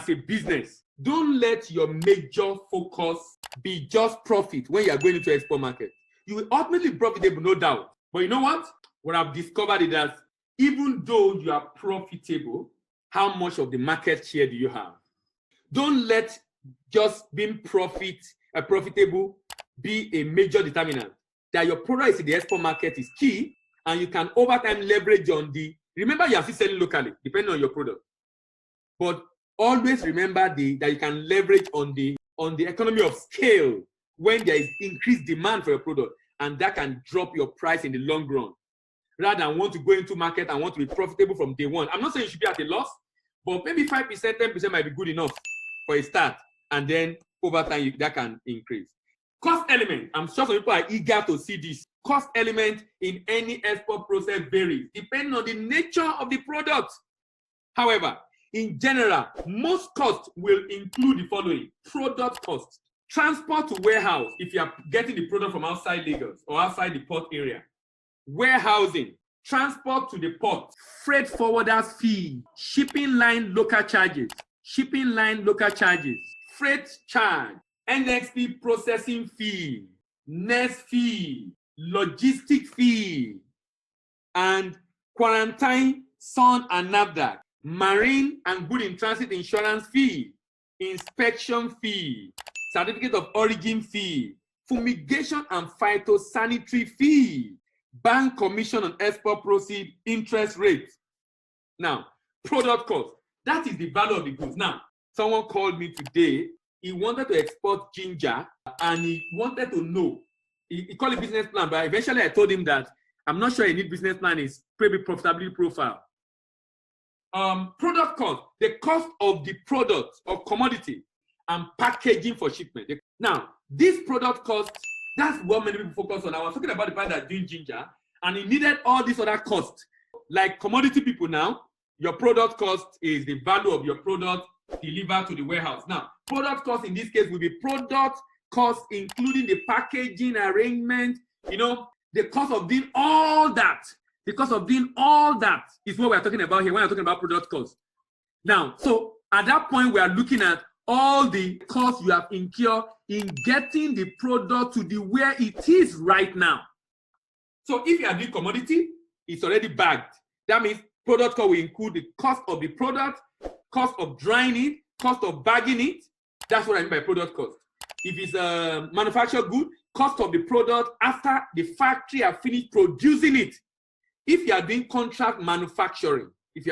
as a business, don't let your major focus be just profit when you are going into export market. You will ultimately be profitable, no doubt. But you know what? What I've discovered is that even though you are profitable, how much of the market share do you have? Don't let just being profitable be a major determinant. That your product is in the export market is key, and you can over time leverage on the, remember you are still selling locally, depending on your product. But always remember that you can leverage on the economy of scale when there is increased demand for your product, and that can drop your price in the long run. Rather than want to go into market and want to be profitable from day one. I'm not saying you should be at a loss, but maybe 5%, 10% might be good enough for a start, and then over time that can increase. Cost element. I'm sure some people are eager to see this. Cost element in any export process varies depending on the nature of the product. However, in general, most costs will include the following: product costs, transport to warehouse if you are getting the product from outside Lagos or outside the port area, warehousing, transport to the port, freight forwarders fee, shipping line local charges, freight charge, NXP processing fee, NES fee, logistic fee, and quarantine, SUN and NAFDAC, marine and good in transit insurance fee, inspection fee, certificate of origin fee, fumigation and phytosanitary fee, bank commission on export proceed, interest rate. Now, product cost, that is the value of the goods. Now, someone called me today. He wanted to export ginger and he wanted to know. He called it business plan, but eventually I told him that I'm not sure he need business plan is maybe profitability profile. Product cost, the cost of the product or commodity and packaging for shipment. Now, this product cost, that's what many people focus on. I was talking about the fact that doing ginger and he needed all these other costs. Like commodity people now, your product cost is the value of your product delivered to the warehouse. Now, product cost in this case will be product cost including the packaging arrangement, the cost of doing all that. The cost of doing all that is what we're talking about here when we're talking about product cost. Now, so at that point, we are looking at all the costs you have incurred in getting the product to the where it is right now. So if you are doing commodity, it's already bagged. That means product cost will include the cost of the product, cost of drying it, cost of bagging it. That's what I mean by product cost. If it's a manufactured good, cost of the product after the factory have finished producing it. If you are doing contract manufacturing, the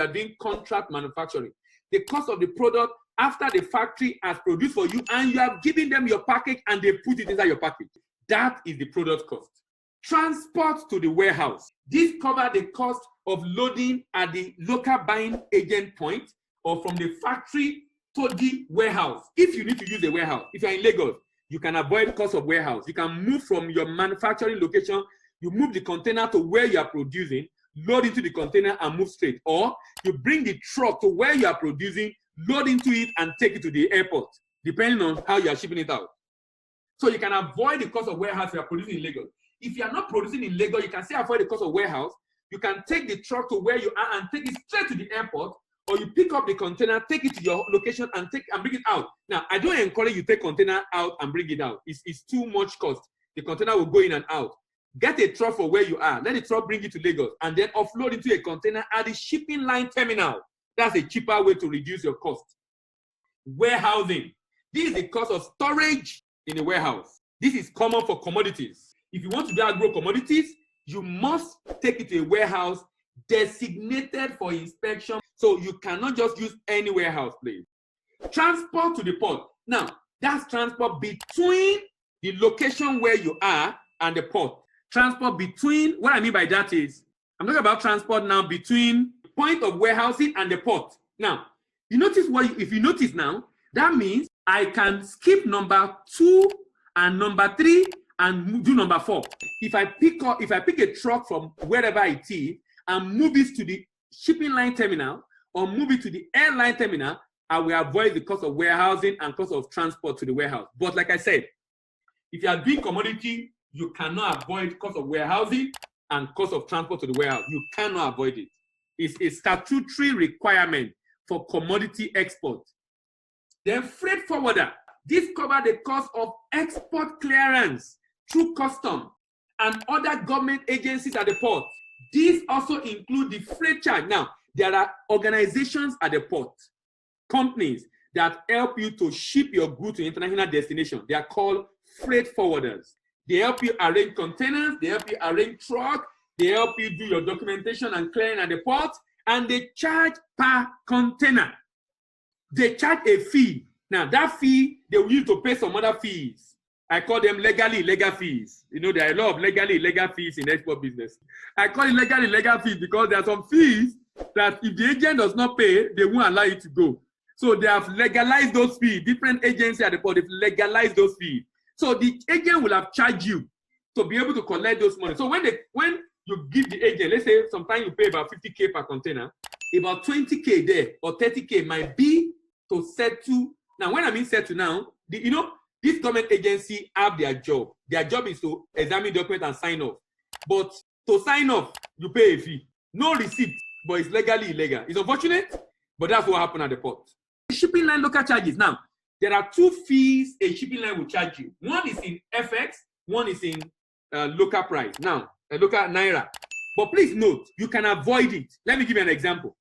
cost of the product after the factory has produced for you and you have given them your package and they put it inside your package, that is the product cost. Transport to the warehouse. This covers the cost of loading at the local buying agent point or from the factory to the warehouse. If you need to use a warehouse, if you're in Lagos, you can avoid the cost of warehouse. You can move from your manufacturing location, you move the container to where you are producing, load into the container and move straight. Or you bring the truck to where you are producing, load into it and take it to the airport, depending on how you are shipping it out. So you can avoid the cost of warehouse if you are producing in Lagos. If you are not producing in Lagos, you can still avoid the cost of warehouse. You can take the truck to where you are and take it straight to the airport, or you pick up the container, take it to your location and bring it out. Now, I don't encourage you to take container out and bring it out. It's too much cost. The container will go in and out. Get a truck for where you are. Let the truck bring it to Lagos and then offload into a container at the shipping line terminal. That's a cheaper way to reduce your cost. Warehousing. This is the cost of storage in a warehouse. This is common for commodities. If you want to do agro commodities, you must take it to a warehouse designated for inspection. So you cannot just use any warehouse, please. Transport to the port. Now, that's transport between the location where you are and the port. Transport between, what I mean by that is, I'm talking about transport now between the point of warehousing and the port. Now, if you notice now, that means I can skip number 2 and number 3 and do number 4. If I pick a truck from wherever it is and move it to the shipping line terminal or move it to the airline terminal, I will avoid the cost of warehousing and cost of transport to the warehouse. But like I said, if you are doing commodity, you cannot avoid cost of warehousing and cost of transport to the warehouse. You cannot avoid it. It's a statutory requirement for commodity export. Then freight forwarder. This covers the cost of export clearance through custom and other government agencies at the port. These also include the freight charge. Now, there are organizations at the port, companies that help you to ship your goods to international destination. They are called freight forwarders. They help you arrange containers, they help you arrange trucks, they help you do your documentation and clearing at the port, and they charge per container. They charge a fee. Now, that fee, they will use to pay some other fees. I call them legally illegal fees. You know, there are a lot of legally illegal fees in export business. I call it legally illegal fees because there are some fees that if the agent does not pay, they won't allow you to go. So they have legalized those fees. Different agencies at the port, they've legalized those fees. So the agent will have charged you to be able to collect those money. So when you give the agent, let's say sometimes you pay about 50K per container, about 20K there or 30K might be to settle. Now, when I mean settle now, this government agency have their job. Their job is to examine documents and sign off. But to sign off, you pay a fee. No receipt, but it's legally illegal. It's unfortunate, but that's what happened at the port. Shipping line local charges. Now, there are two fees a shipping line will charge you. One is in FX, one is in local price. Now, local Naira. But please note, you can avoid it. Let me give you an example.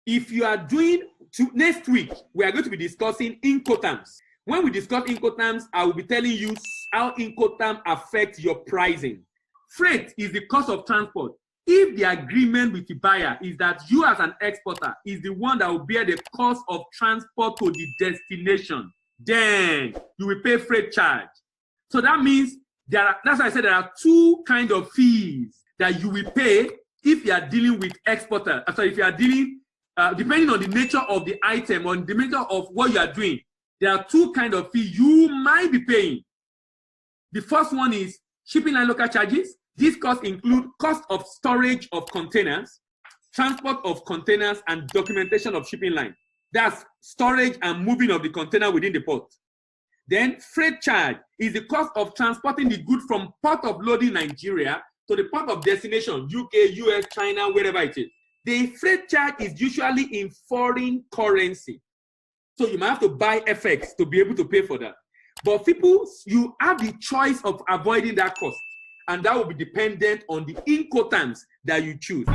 If you are doing, next week, we are going to be discussing Incoterms. When we discuss Incoterms, I will be telling you how Incoterms affect your pricing. Freight is the cost of transport. If the agreement with the buyer is that you as an exporter is the one that will bear the cost of transport to the destination, then you will pay freight charge. So that means that's why I said there are two kinds of fees that you will pay if you are dealing with exporter. So if you are dealing, depending on the nature of the item, on the nature of what you are doing, there are two kinds of fees you might be paying. The first one is shipping line local charges. These costs include cost of storage of containers, transport of containers, and documentation of shipping line. That's storage and moving of the container within the port. Then freight charge is the cost of transporting the good from port of loading Nigeria to the port of destination, UK, US, China, wherever it is. The freight charge is usually in foreign currency. So you might have to buy FX to be able to pay for that. But people, you have the choice of avoiding that cost. And that will be dependent on the Incoterms that you choose.